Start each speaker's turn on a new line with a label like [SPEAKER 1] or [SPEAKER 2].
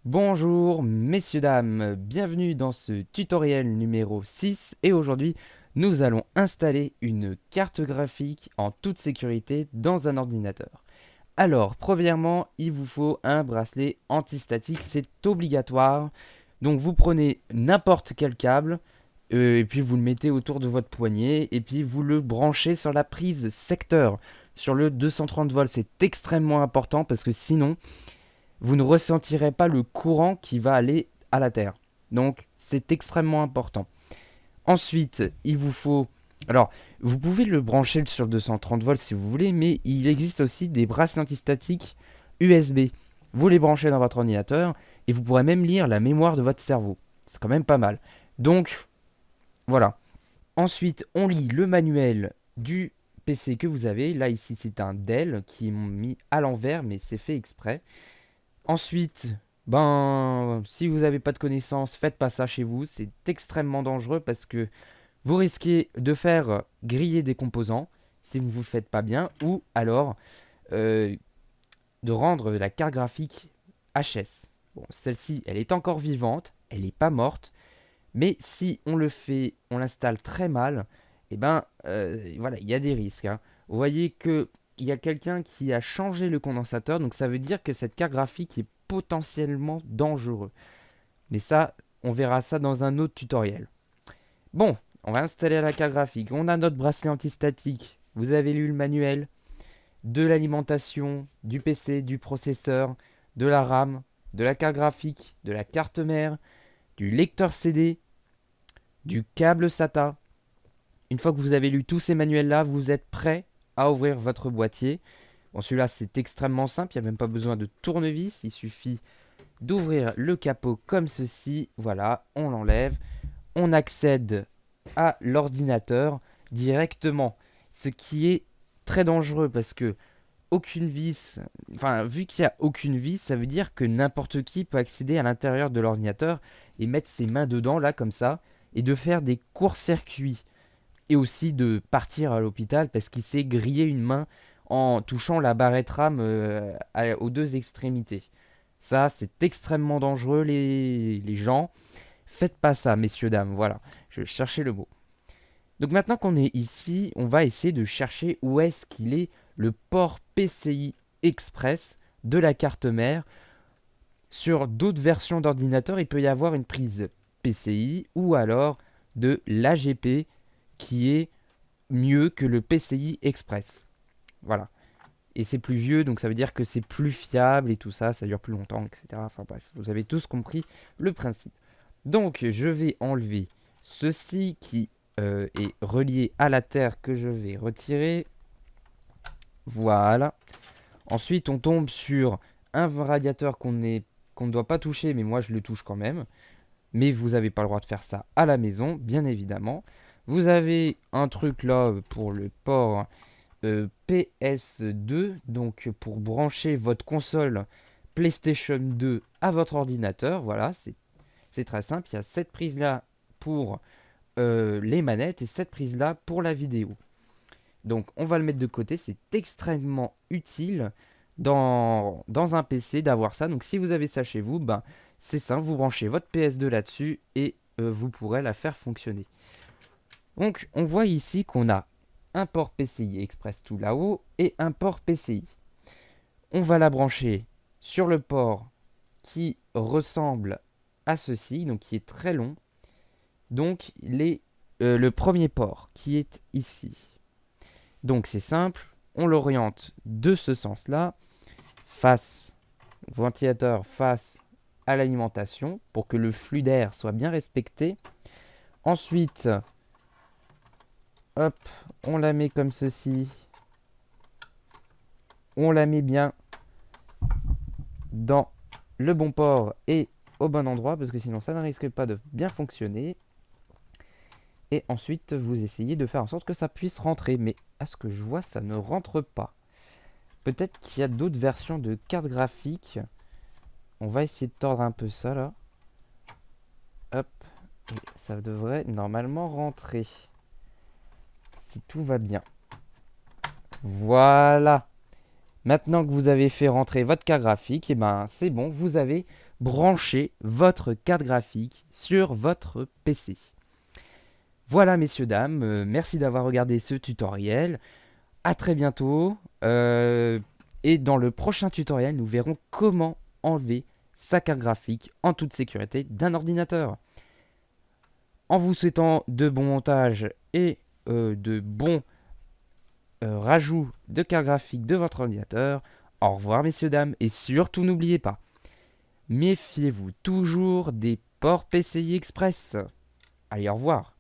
[SPEAKER 1] Bonjour messieurs dames, bienvenue dans ce tutoriel numéro 6 et aujourd'hui nous allons installer une carte graphique en toute sécurité dans un ordinateur. Alors premièrement il vous faut un bracelet antistatique, c'est obligatoire. Donc vous prenez n'importe quel câble et puis vous le mettez autour de votre poignet et puis vous le branchez sur la prise secteur sur le 230 volts. C'est extrêmement important parce que sinon vous ne ressentirez pas le courant qui va aller à la terre. Donc c'est extrêmement important. Ensuite, il vous faut... Alors, vous pouvez le brancher sur 230 volts si vous voulez, mais il existe aussi des bracelets antistatiques USB. Vous les branchez dans votre ordinateur et vous pourrez même lire la mémoire de votre cerveau. C'est quand même pas mal. Donc, voilà. Ensuite, on lit le manuel du PC que vous avez. Là, ici, c'est un Dell qui est mis à l'envers, mais c'est fait exprès. Ensuite, ben, si vous n'avez pas de connaissances, faites pas ça chez vous. C'est extrêmement dangereux parce que vous risquez de faire griller des composants si vous ne vous faites pas bien, ou alors euh, de rendre la carte graphique HS. Bon, celle-ci, elle est encore vivante, elle n'est pas morte, mais si on le fait, on l'installe très mal, et ben voilà, il y a des risques, hein. Vous voyez que il y a quelqu'un qui a changé le condensateur, donc ça veut dire que cette carte graphique est potentiellement dangereux. Mais ça, on verra ça dans un autre tutoriel. Bon, on va installer la carte graphique. On a notre bracelet antistatique. Vous avez lu le manuel de l'alimentation du PC, du processeur, de la RAM, de la carte graphique, de la carte mère, du lecteur CD, du câble SATA. Une fois que vous avez lu tous ces manuels-là, vous êtes prêt à ouvrir votre boîtier. Bon, celui-là, c'est extrêmement simple, il n'y a même pas besoin de tournevis, il suffit d'ouvrir le capot comme ceci. Voilà, on l'enlève, on accède à l'ordinateur directement, ce qui est très dangereux parce que aucune vis, enfin, vu qu'il n'y a aucune vis, ça veut dire que n'importe qui peut accéder à l'intérieur de l'ordinateur et mettre ses mains dedans, là, comme ça, et de faire des courts-circuits et aussi de partir à l'hôpital parce qu'il s'est grillé une main en touchant la barrette RAM aux deux extrémités. Ça, c'est extrêmement dangereux, les gens. Faites pas ça, messieurs, dames. Voilà, je cherchais le mot. Donc maintenant qu'on est ici, on va essayer de chercher où est-ce qu'il est le port PCI Express de la carte mère. Sur d'autres versions d'ordinateur, il peut y avoir une prise PCI ou alors de l'AGP qui est mieux que le PCI Express. Voilà. Et c'est plus vieux, donc ça veut dire que c'est plus fiable et tout ça, ça dure plus longtemps, etc. Enfin bref, vous avez tous compris le principe. Donc je vais enlever ceci qui est relié à la terre que je vais retirer. Voilà. Ensuite on tombe sur un radiateur qu'on ne doit pas toucher, mais moi je le touche quand même. Mais vous n'avez pas le droit de faire ça à la maison, bien évidemment. Vous avez un truc là pour le port PS2, donc pour brancher votre console PlayStation 2 à votre ordinateur. Voilà, c'est très simple. Il y a cette prise là pour les manettes et cette prise là pour la vidéo. Donc on va le mettre de côté, c'est extrêmement utile dans un PC d'avoir ça. Donc si vous avez ça chez vous, ben, c'est simple, vous branchez votre PS2 là-dessus et vous pourrez la faire fonctionner. Donc on voit ici qu'on a un port PCI Express tout là-haut et un port PCI. On va la brancher sur le port qui ressemble à ceci, donc qui est très long. Donc le premier port qui est ici. Donc c'est simple, on l'oriente de ce sens-là, face ventilateur, face à l'alimentation, pour que le flux d'air soit bien respecté. Ensuite, hop, on la met comme ceci. On la met bien dans le bon port et au bon endroit, parce que sinon ça ne risque pas de bien fonctionner. Et ensuite, vous essayez de faire en sorte que ça puisse rentrer. Mais à ce que je vois, ça ne rentre pas. Peut-être qu'il y a d'autres versions de cartes graphiques. On va essayer de tordre un peu ça là. Hop. Et ça devrait normalement rentrer. Si tout va bien. Voilà. Maintenant que vous avez fait rentrer votre carte graphique, et ben c'est bon, vous avez brancher votre carte graphique sur votre PC. Voilà messieurs, dames, merci d'avoir regardé ce tutoriel. À très bientôt. Et dans le prochain tutoriel, nous verrons comment enlever sa carte graphique en toute sécurité d'un ordinateur. En vous souhaitant de bons montages et de bons rajouts de carte graphique de votre ordinateur. Au revoir messieurs, dames. Et surtout n'oubliez pas, méfiez-vous toujours des ports PCI Express. Allez, au revoir.